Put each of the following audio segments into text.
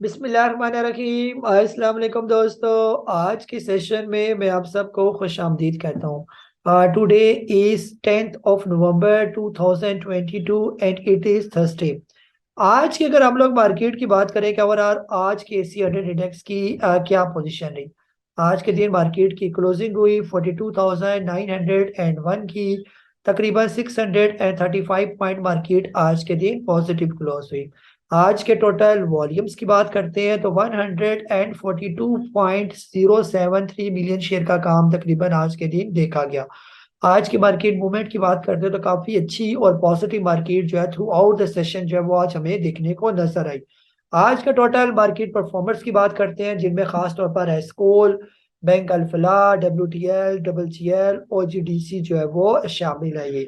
बिस्मिल्लाहिर्रहमानिर्रहीम। अस्सलाम वालेकुम दोस्तों। आज के सेशन में मैं आप सबको खुश आमदीद कहता हूँ। Today is 10th of November 2022 and it is Thursday. आज की अगर हम लोग मार्केट की बात करें कि ओवरऑल आज के एसी 100 इंडेक्स की क्या पोजीशन रही। आज के दिन मार्केट की क्लोजिंग हुई 42,901 की। तकरीबन 635 पॉइंट मार्केट आज के दिन पॉजिटिव क्लोज हुई। आज के टोटल वॉल्यूम्स की बात करते हैं तो 142.073 मिलियन शेयर का काम तकरीबन आज के दिन देखा गया। आज की मार्केट मूवमेंट की बात करते हैं तो काफी अच्छी और पॉजिटिव मार्केट जो है थ्रू आउट द सेशन जो है वो आज हमें देखने को नजर आई। आज का टोटल मार्केट परफॉर्मेंस की बात करते हैं जिनमें खास तौर पर एस्कोल, बैंक अल्फला, WTL, WGL और GDC जो है वो शामिल है। ये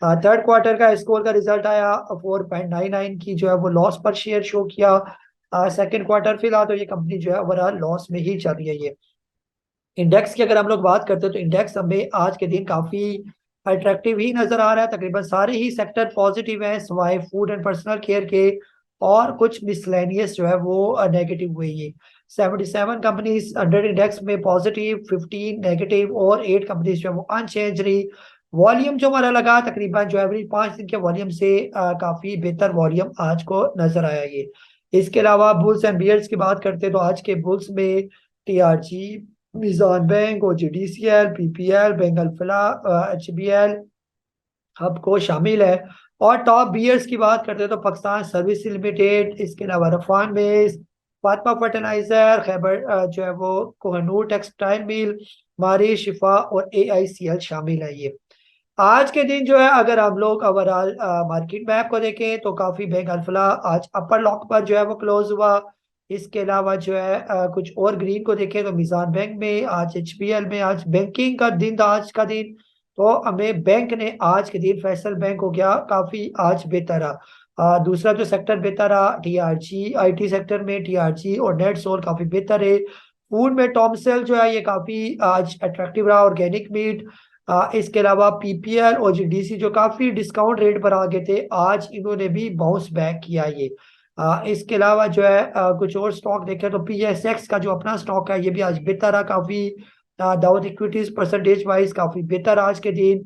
थर्ड क्वार्टर का स्कोर का रिजल्ट आया 4.99 की जो है वो लॉस पर शेयर शो किया। सेकंड क्वार्टर फिलहाल तो ये कंपनी जो है ओवरऑल लॉस में ही चल रही है। ये इंडेक्स की अगर हम लोग बात करते हैं तो इंडेक्स हमें आज के दिन काफी अट्रैक्टिव ही नजर आ रहा है। तकरीबन सारे ही सेक्टर पॉजिटिव हैं सिवाय फूड एंड पर्सनल केयर के, और कुछ मिसलेनियस जो है वो नेगेटिव हुई है। 77 कंपनीज अंडर इंडेक्स में पॉजिटिव, 15 नेगेटिव और 8 कंपनीज जो है वो अनचेंज रही। वॉल्यूम जो हमारा लगा तकरीबन जो एवरेज 5 दिन के वॉल्यूम से काफी बेहतर वॉल्यूम आज को नजर आया। ये इसके अलावा बुल्स एंड बियर्स की बात करते हैं तो आज के बुल्स में TRG, Meezan bank, OGDCL, PPL, bank Alfalah, HBL Hubco शामिल है। और टॉप बियर्स की बात करते हैं तो पाकिस्तान सर्विस लिमिटेड, इसके अलावा रफान बेस, फातमा फर्टिलाइजर, खैबर जो है वो कोहनूर टेक्सटाइल मिल, मारी शिफा और AICL शामिल है। ये आज के दिन जो है अगर हम लोग ओवरऑल मार्केट मैप को देखें तो काफी बैंक अल्फला आज अपर लॉक पर जो है वो क्लोज हुआ। इसके अलावा जो है कुछ और ग्रीन को देखें तो मिजान बैंक में, आज HBL में, आज बैंकिंग का दिन था आज का दिन। तो हमें बैंक ने आज के दिन फैसल बैंक हो गया काफी आज बेहतर रहा। दूसरा जो सेक्टर बेहतर रहा TRG, IT सेक्टर में TRG और नेट सोल काफी बेहतर है। फूड में टॉमसेल जो है ये काफी आज अट्रैक्टिव रहा, ऑर्गेनिक मीट। इसके अलावा PPL और GDC जो काफी डिस्काउंट रेट पर आ गए थे आज इन्होंने भी बाउंस बैक किया। ये इसके अलावा जो है कुछ और स्टॉक देखें तो PSX का जो अपना स्टॉक है ये भी आज बेहतर रहा काफी। दावत इक्विटीज परसेंटेज वाइज काफी बेहतर आज के दिन।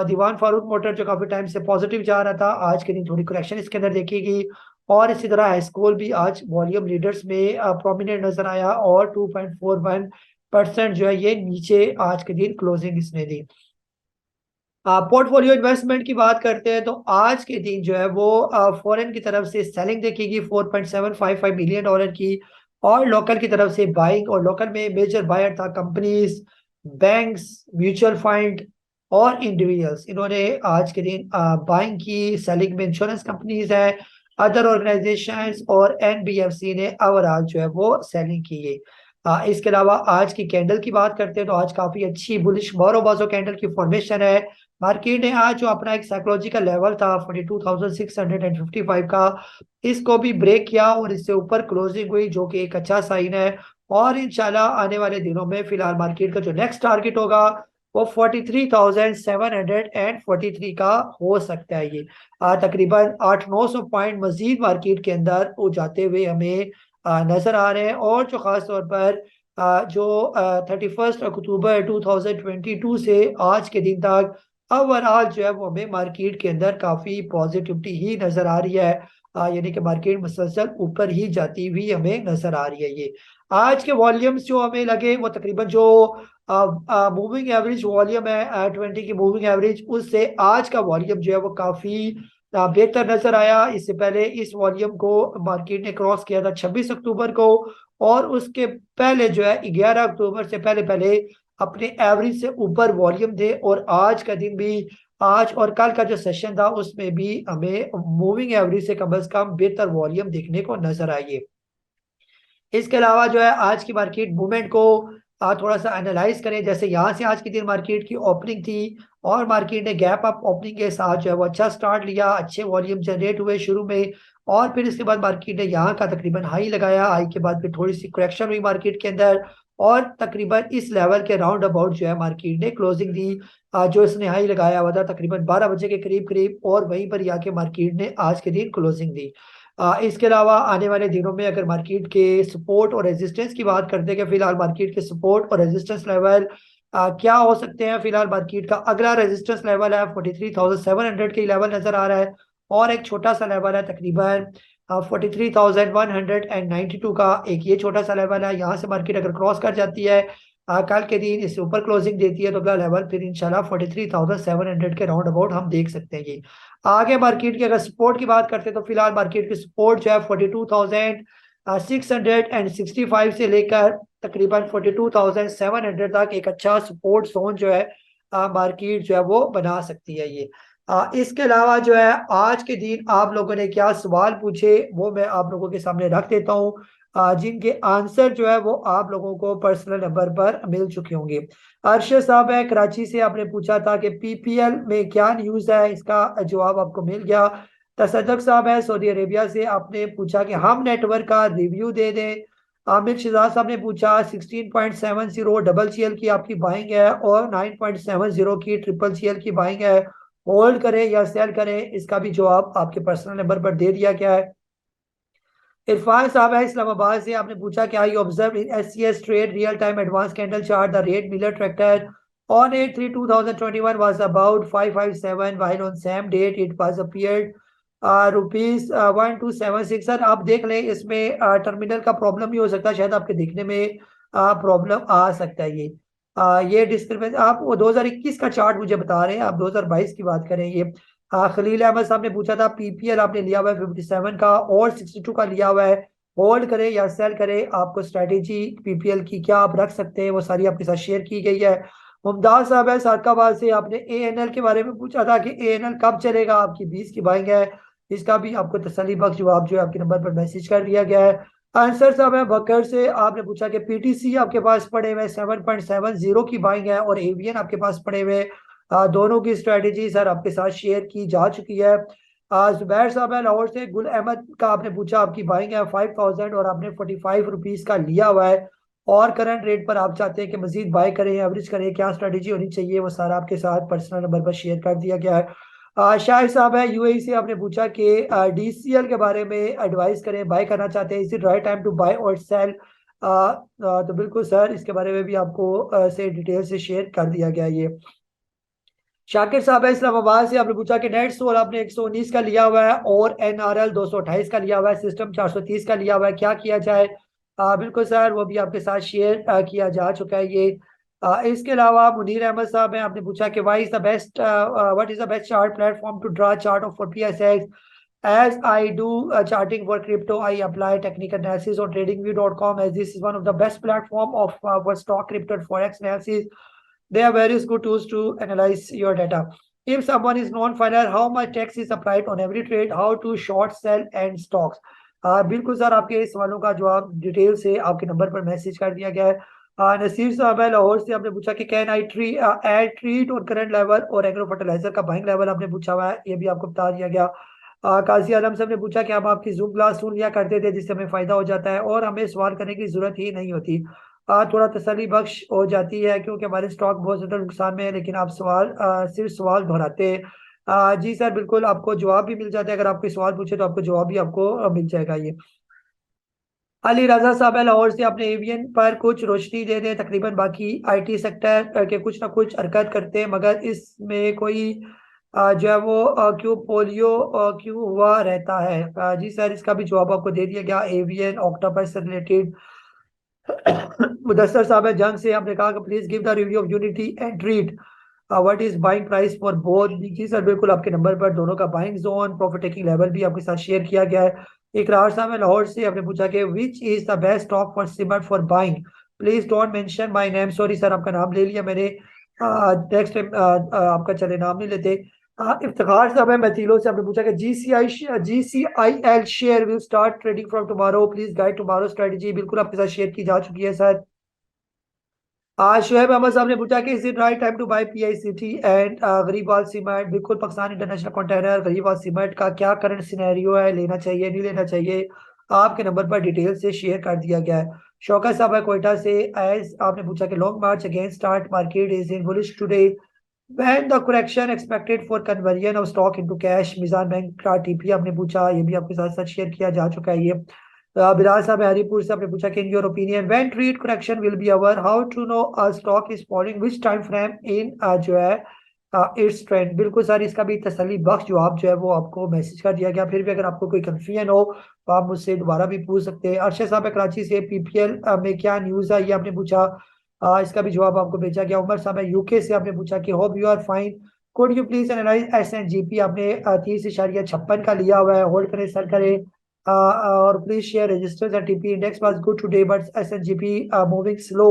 दीवान फारूक मोटर जो काफी टाइम से पॉजिटिव जा रहा था आज के दिन थोड़ी करेक्शन इसके अंदर देखी गई। और इसी तरह एस्कोल भी आज वॉल्यूम लीडर्स में प्रोमिनेंट नजर आया और 2.41% जो है ये नीचे आज के दिन क्लोजिंग इसने दी। पोर्टफोलियो इन्वेस्टमेंट की बात करते हैं तो आज के दिन जो है वो फॉरेन की तरफ से सेलिंग देखेगी 4.755 मिलियन डॉलर की, और लोकल की तरफ से बाइंग। और लोकल में मेजर बायर था कंपनीज, बैंक्स, म्यूचुअल फंड और इंडिविजुअल्स। इन्होंने आज के दिन बाइंग की। सेलिंग में इंश्योरेंस कंपनीज है, अदर ऑर्गेनाइजेशंस और NBFC ने ओवरऑल जो है वो सेलिंग की है। इसके अलावा आज की कैंडल की बात करते हैं तो आज काफी अच्छी बुलिश बोरोबाजो कैंडल की फॉर्मेशन है। मार्केट ने आज जो अपना एक साइकोलॉजिकल लेवल था 42,655 का, इसको भी ब्रेक किया और इससे ऊपर क्लोजिंग हुई जो कि एक अच्छा साइन है। और इंशाल्लाह आने वाले दिनों में फिलहाल मार्केट का जो नेक्स्ट टारगेट होगा वो 43,743 का हो सकता है। ये तकरीबन 800-900 पॉइंट मजीद मार्केट के अंदर वो जाते हुए हमें नजर आ रहे हैं। और जो खास तौर पर जो 31 अक्टूबर 2022 से आज के दिन तक ओवरऑल जो है वो हमें मार्केट के अंदर काफी पॉजिटिविटी ही नजर आ रही है। यानी कि मार्केट मुसलसल ऊपर ही जाती हुई हमें नजर आ रही है। ये आज के वॉल्यूम्स जो हमें लगे वो तकरीबन जो मूविंग एवरेज वॉल्यूम है 20 की मूविंग एवरेज, उससे आज का वॉल्यूम जो है वो काफी बेहतर नजर आया। इससे पहले इस वॉल्यूम को मार्केट ने क्रॉस किया था 26 अक्टूबर को, और उसके पहले जो है 11 अक्टूबर से पहले पहले अपने एवरेज से ऊपर वॉल्यूम थे। और आज का दिन भी, आज और कल का जो सेशन था उसमें भी हमें मूविंग एवरेज से कम से कम बेहतर वॉल्यूम देखने को नजर आई है। इसके अलावा जो है आज की मार्केट मूवमेंट को थोड़ा सा एनालाइज करें। जैसे यहाँ से आज की दिन मार्केट की ओपनिंग थी और मार्केट ने गैप अप ओपनिंग के साथ जो है वो अच्छा स्टार्ट लिया, अच्छे वॉल्यूम जनरेट हुए शुरू में। और फिर इसके बाद मार्केट ने यहाँ का तकरीबन हाई लगाया, हाई के बाद फिर थोड़ी सी करेक्शन हुई मार्केट के अंदर, और तकरीबन इस लेवल के राउंड अबाउट जो है मार्केट ने क्लोजिंग दी। जो इसने हाई लगाया हुआ था तकरीबन 12 बजे के करीब करीब, और वहीं पर आके मार्केट ने आज के दिन क्लोजिंग दी। इसके अलावा आने वाले दिनों में अगर मार्केट के सपोर्ट और रेजिस्टेंस की बात करते हैं कि फिलहाल मार्केट के सपोर्ट और रेजिस्टेंस लेवल क्या हो सकते हैं। फिलहाल मार्केट का अगला रेजिस्टेंस लेवल है 43,700 के लेवल नजर आ रहा है, और एक छोटा सा लेवल है तकरीबन 43,192 का, एक ये छोटा सा लेवल है। यहाँ से मार्केट अगर क्रॉस कर जाती है कल के दिन इससे ऊपर क्लोजिंग देती है, तो अगला लेवल फिर इंशाल्लाह 43,700 के राउंड अबाउट हम देख सकते हैं ये। आगे मार्केट की अगर सपोर्ट की बात करते हैं तो फिलहाल मार्केट की सपोर्ट जो है 42,665 से लेकर तकरीबन 42,700 तक एक अच्छा सपोर्ट जोन जो है मार्केट जो है वो बना सकती है ये। इसके अलावा जो है आज के दिन आप लोगों ने क्या सवाल पूछे वो मैं आप लोगों के सामने रख देता हूँ, जिनके आंसर जो है वो आप लोगों को पर्सनल नंबर पर मिल चुके होंगे। अरशद साहब है कराची से, आपने पूछा था कि पीपीएल में क्या न्यूज़ है, इसका जवाब आपको मिल गया। तसद्दुक साहब है सऊदी अरेबिया से, आपने पूछा कि हम नेटवर्क का रिव्यू दे दें। आमिर शहजाद साहब ने पूछा 16.70 डबल सीएल की आपकी बाइंग है और 9.70 की ट्रिपल सीएल की बाइंग है, होल्ड करें या सेल करें, इसका भी जवाब आपके पर्सनल नंबर पर दे दिया गया है। इरफान साहब है इस्लामाबाद से, आपने पूछा कि I observe in SCS trade real time advance candle chart the rate Miller tractor on 8/3/2021 was about 557 while on same date it was appeared rupees 1276। Sir आप देख लें, इसमें टर्मिनल का प्रॉब्लम भी हो सकता है, शायद आपके देखने में प्रॉब्लम आ सकता है ये। ये डिस्टर्बेंस आप वो 2021 का चार्ट मुझे बता रहे हैं, आप 2022 की बात करें ये। खलील अहमद साहब ने पूछा था पीपीएल आपने लिया हुआ है 57 का और 62 का लिया हुआ है, होल्ड करें या सेल करें, आपको स्ट्रेटेजी पीपीएल की क्या आप रख सकते हैं वो सारी आपके साथ शेयर की गई है। मुमताज साहब है सादकाबाद से, आपने एएनएल के बारे में पूछा था कि एएनएल कब चलेगा, आपकी 20 की बाइंग है, इसका भी आपको तसल्ली बख्श जवाब जो है आपके नंबर पर मैसेज कर दिया गया है। आंसर साहब है बकर से, आपने पूछा कि पीटीसी आपके पास पड़े हुए 7.70 की बाइंग है और एवीएन आपके पास पड़े हुए, दोनों की स्ट्रेटेजी सर आपके साथ शेयर की जा चुकी है। जुबैर साहब है लाहौर से, गुल अहमद का आपने पूछा आपकी बाइंग है 5000 और आपने 45 रुपीज का लिया हुआ है, और करंट रेट पर आप चाहते हैं कि मजीद बाय करें एवरेज करें, क्या स्ट्रेटेजी होनी चाहिए वो सारा आपके साथ पर्सनल नंबर पर शेयर कर दिया गया है। शाहिद साहब है यूएई से, आपने पूछा कि डीसीएल के बारे में एडवाइस करें, बाय करना चाहते हैं, is it right time to buy और सेल। तो बिल्कुल सर इसके बारे में भी आपको से डिटेल से शेयर कर दिया गया ये। शाकिर साहब है इस्लामाबाद से, आपने पूछा कि नेट सोल आपने 119 का लिया हुआ है और एनआरएल 228 का लिया हुआ है, सिस्टम 430 का लिया हुआ है, क्या किया जाए। बिल्कुल सर वो भी आपके साथ शेयर किया जा चुका है ये। इसके अलावा मुनीर अहमद साहब हैं, आपने पूछा कि why is the best what is the best chart platform to draw chart of for PSX. As I do charting for crypto, I apply technical analysis on TradingView.com as this is one of the best platform of for stock crypto forex analysis. They are various good tools to analyze your data. If someone is non-finance, how much tax is applied on every trade? How to short, sell and stocks? बिल्कुल sir आपके इस सवालों का जवाब detail से आपके number पर message कर दिया गया है। नसीर साहब है लाहौर से, आपने पूछा कि कैन आई एड ट्रीट और करंट लेवल और एग्रो फर्टिलाइजर का बाइंग लेवल आपने पूछा हुआ है, ये भी आपको बता दिया गया। काजी आलम साहब ने पूछा कि हम आपकी जूम क्लास सुन लिया करते थे जिससे हमें फायदा हो जाता है और हमें सवाल करने की जरूरत ही नहीं होती, थोड़ा तसल्ली बख्श हो जाती है क्योंकि हमारे स्टॉक बहुत ज्यादा नुकसान में है, लेकिन आप सवाल सिर्फ सवाल दोहराते हैं। जी सर बिल्कुल आपको जवाब भी मिल जाता है, अगर आप कोई सवाल पूछे तो आपको जवाब भी आपको मिल जाएगा ये। अली रजा साहब है लाहौर से, अपने एवियन पर कुछ रोशनी दे दें, तकरीबन बाकी आईटी सेक्टर के कुछ ना कुछ हरकत करते हैं मगर इसमें कोई जो है वो क्यों पोलियो क्यों हुआ रहता है। जी सर इसका भी जवाब आपको दे दिया गया, एवियन ऑक्टोपस से रिलेटेड। मुदस्सर साहब है जंग से, आपने कहा कि please give the review of Unity and Treet what is buying price for both. जी सर बिल्कुल आपके नंबर पर दोनों का buying zone profit taking level भी आपके साथ शेयर किया गया है। इकरार साहब है लाहौर से, आपने पूछा कि which is the best stock for cement for buying, please don't mention my name. Sorry sir आपका नाम ले लिया मैंने, नेक्स्ट टाइम आपका चले नाम नहीं लेते। इफ्तिखार साहब है मैथिलो से, आपने पूछा कि GCIL share will start trading from tomorrow, please guide tomorrow strategy, बिल्कुल आपके साथ शेयर की जा चुकी है सर। आज शुएब अहमद साहब ने पूछा कि is it right time to buy PICT and Gharibwal cement, बिल्कुल Pakistan international container Gharibwal cement का क्या करंट सिनेरियो है, लेना चाहिए नहीं लेना चाहिए, आपके नंबर पर डिटेल से शेयर कर दिया गया है। शौकत साहब है कोयटा से, एज आपने पूछा कि long March against start market is in bullish today, When the correction expected for conversion of stock into cash, Mizan bank का टीपी आपने पूछा, ये भी आपके साथ साथ शेयर किया जा चुका है ये। बिलाल साहब हरीपुर से आपने पूछा कि in your opinion when trade correction will be over, how to know a stock is following which time frame in जो है इट्स ट्रेंड। बिल्कुल सर, इसका भी तसल्ली बख्श जवाब जो है वो आपको मैसेज कर दिया गया। फिर भी अगर आपको कोई कंफ्यूजन हो तो आप मुझसे दोबारा भी पूछ सकते हैं। अरशद साहब है कराची से, पीपीएल में क्या न्यूज़ है ये आपने पूछा, इसका भी जवाब आपको भेजा गया। उमर साहब है यूके से, आपने पूछा कि hope you are fine, could you please analyse SNGP, आपने 30.56 का लिया हुआ है, होल्ड करें सर करें। और please share registers and TP index was good today but SNGP moving slow.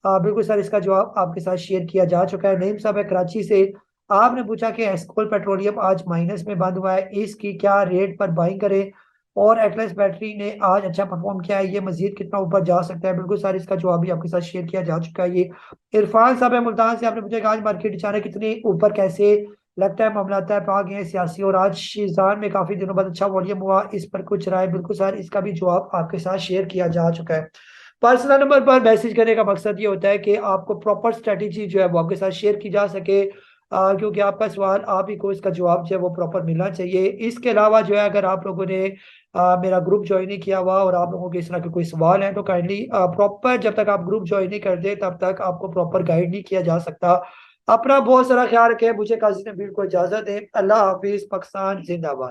बिल्कुल सर, इसका जवाब आपके साथ शेयर किया जा चुका है। नईम साहब है कराची से, आपने पूछा कि एस्कोल पेट्रोलियम आज माइनस में बंद हुआ है, इसकी क्या रेट पर बाइंग करें, और एटलस बैटरी ने आज अच्छा परफॉर्म किया है, ये मजीद कितना ऊपर जा सकता है। बिल्कुल सर, इसका जवाब भी आपके साथ शेयर किया जा चुका है ये। इरफान साहब है मुल्तान से, आपने पूछा कि आज मार्केट अचानक कितनी ऊपर कैसे, लगता है मामला तय पा गए हैं सियासी, और आज शीजान में काफी दिनों बाद अच्छा वॉल्यूम हुआ, इस पर कुछ राय। बिल्कुल सर, इसका भी जवाब आपके साथ शेयर किया जा चुका है। पर्सनल नंबर पर मैसेज करने का मकसद ये होता है कि आपको प्रॉपर स्ट्रेटेजी जो है वो आपके साथ शेयर की जा सके, क्योंकि आपका सवाल आप ही को इसका जवाब जो है वो प्रॉपर मिलना चाहिए। इसके अलावा जो है, अगर आप लोगों ने मेरा ग्रुप ज्वाइन नहीं किया हुआ और आप लोगों के इस तरह के कोई सवाल हैं तो काइंडली प्रॉपर, जब तक आप ग्रुप ज्वाइन नहीं कर दे तब तक आपको प्रॉपर गाइड नहीं किया जा सकता। अपना बहुत सारा ख्याल रखें, मुझे काजी नबील को इजाजत है। अल्लाह हाफिज, पाकिस्तान जिंदाबाद।